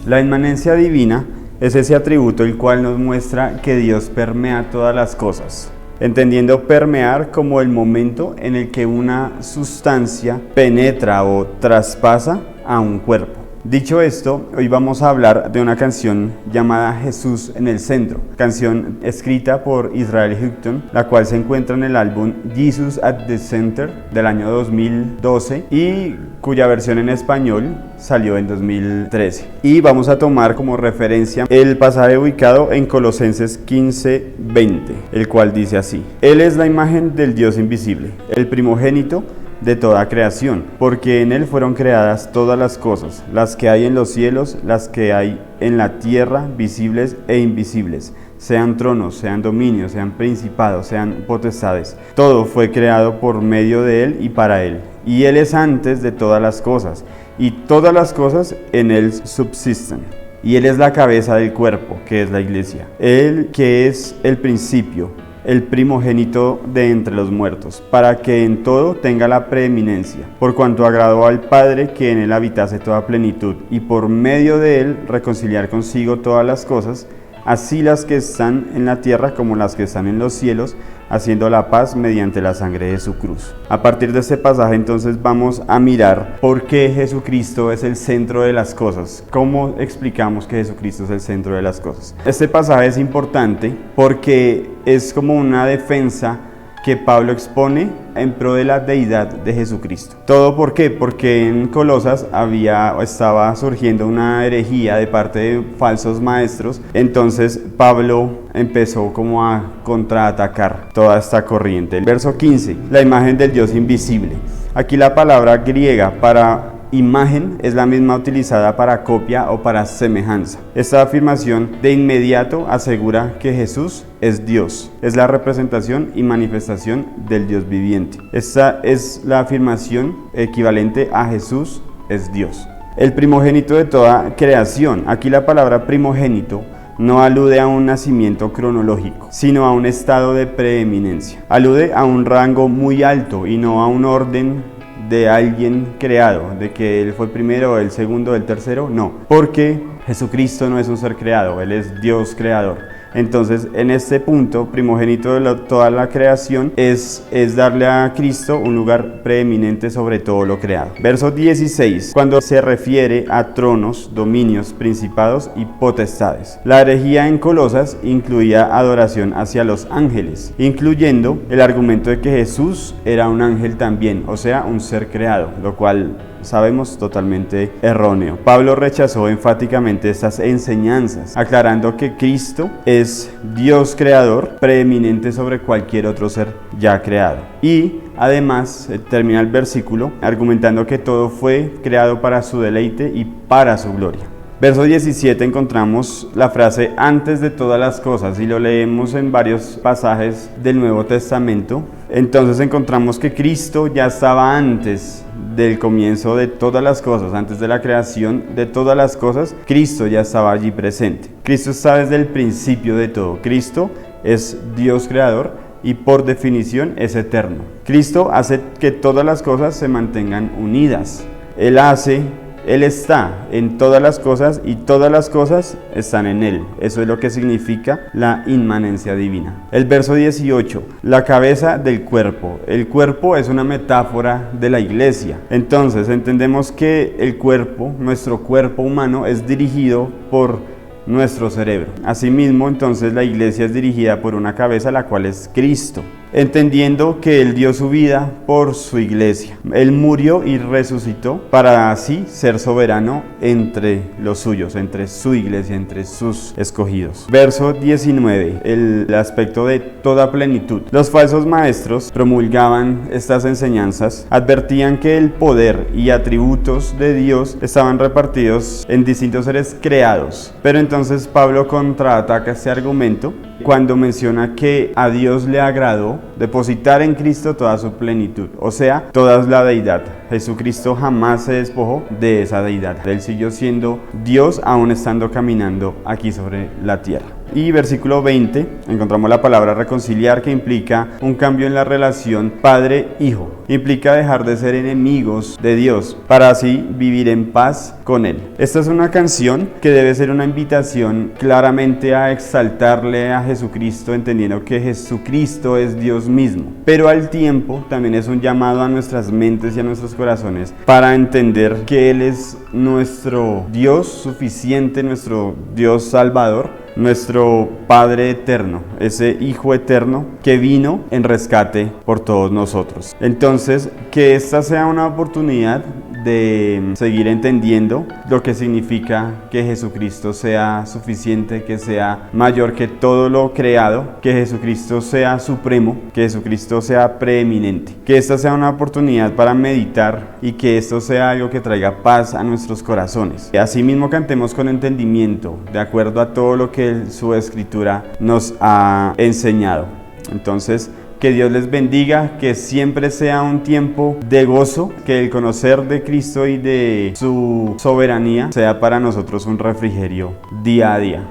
La inmanencia divina es ese atributo el cual nos muestra que Dios permea todas las cosas, entendiendo permear como el momento en el que una sustancia penetra o traspasa a un cuerpo. Dicho esto, hoy vamos a hablar de una canción llamada Jesús en el Centro, canción escrita por Israel Houghton, la cual se encuentra en el álbum Jesus at the Center del año 2012 y cuya versión en español salió en 2013. Y vamos a tomar como referencia el pasaje ubicado en Colosenses 15:20, el cual dice así: Él es la imagen del Dios invisible, el primogénito de toda creación, porque en Él fueron creadas todas las cosas, las que hay en los cielos, las que hay en la tierra, visibles e invisibles, sean tronos, sean dominios, sean principados, sean potestades. Todo fue creado por medio de Él y para Él. Y Él es antes de todas las cosas, y todas las cosas en Él subsisten. Y Él es la cabeza del cuerpo, que es la iglesia. Él que es el principio, el primogénito de entre los muertos, para que en todo tenga la preeminencia, por cuanto agradó al Padre que en Él habitase toda plenitud, y por medio de Él reconciliar consigo todas las cosas, así las que están en la tierra como las que están en los cielos, haciendo la paz mediante la sangre de su cruz. A partir de este pasaje entonces vamos a mirar por qué Jesucristo es el centro de las cosas. ¿Cómo explicamos que Jesucristo es el centro de las cosas? Este pasaje es importante porque es como una defensa que Pablo expone en pro de la deidad de Jesucristo. ¿Todo por qué? Porque en Colosas estaba surgiendo una herejía de parte de falsos maestros. Entonces Pablo empezó como a contraatacar toda esta corriente. El verso 15, la imagen del Dios invisible. Aquí la palabra griega para imagen es la misma utilizada para copia o para semejanza. Esta afirmación de inmediato asegura que Jesús es Dios, es la representación y manifestación del Dios viviente. Esta es la afirmación equivalente a Jesús es Dios. El primogénito de toda creación. Aquí la palabra primogénito no alude a un nacimiento cronológico, sino a un estado de preeminencia. Alude a un rango muy alto y no a un orden de alguien creado, de que Él fue el primero, el segundo, el tercero, no, porque Jesucristo no es un ser creado, Él es Dios creador. Entonces, en este punto, primogénito de toda la creación es darle a Cristo un lugar preeminente sobre todo lo creado. Verso 16, cuando se refiere a tronos, dominios, principados y potestades. La herejía en Colosas incluía adoración hacia los ángeles, incluyendo el argumento de que Jesús era un ángel también, o sea, un ser creado, lo cual sabemos totalmente erróneo. Pablo rechazó enfáticamente estas enseñanzas, aclarando que Cristo es Dios creador, preeminente sobre cualquier otro ser ya creado. Y además termina el versículo argumentando que todo fue creado para su deleite y para su gloria. Verso 17 encontramos la frase antes de todas las cosas y lo leemos en varios pasajes del Nuevo Testamento. Entonces encontramos que Cristo ya estaba antes del comienzo de todas las cosas, antes de la creación de todas las cosas, Cristo ya estaba allí presente. Cristo está desde el principio de todo. Cristo es Dios creador y por definición es eterno. Cristo hace que todas las cosas se mantengan unidas. Él está en todas las cosas y todas las cosas están en Él. Eso es lo que significa la inmanencia divina. El verso 18, la cabeza del cuerpo. El cuerpo es una metáfora de la iglesia. Entonces entendemos que el cuerpo, nuestro cuerpo humano, es dirigido por nuestro cerebro. Asimismo, entonces la iglesia es dirigida por una cabeza, la cual es Cristo. Entendiendo que Él dio su vida por su iglesia. Él murió y resucitó para así ser soberano entre los suyos, entre su iglesia, entre sus escogidos. Verso 19, el aspecto de toda plenitud. Los falsos maestros promulgaban estas enseñanzas, advertían que el poder y atributos de Dios estaban repartidos en distintos seres creados. Pero entonces Pablo contraataca este argumento cuando menciona que a Dios le agradó depositar en Cristo toda su plenitud, o sea, toda la deidad. Jesucristo jamás se despojó de esa deidad. Él siguió siendo Dios aún estando caminando aquí sobre la tierra. Y versículo 20, encontramos la palabra reconciliar, que implica un cambio en la relación padre-hijo. Implica dejar de ser enemigos de Dios para así vivir en paz con Él. Esta es una canción que debe ser una invitación claramente a exaltarle a Jesucristo, entendiendo que Jesucristo es Dios mismo. Pero al tiempo también es un llamado a nuestras mentes y a nuestros corazones para entender que Él es nuestro Dios suficiente, nuestro Dios salvador, nuestro Padre eterno, ese Hijo eterno que vino en rescate por todos nosotros. Entonces, que esta sea una oportunidad de seguir entendiendo lo que significa que Jesucristo sea suficiente, que sea mayor que todo lo creado, que Jesucristo sea supremo, que Jesucristo sea preeminente. Que esta sea una oportunidad para meditar y que esto sea algo que traiga paz a nuestros corazones. Asimismo, cantemos con entendimiento, de acuerdo a todo lo que su Escritura nos ha enseñado. Entonces, que Dios les bendiga, que siempre sea un tiempo de gozo, que el conocer de Cristo y de su soberanía sea para nosotros un refrigerio día a día.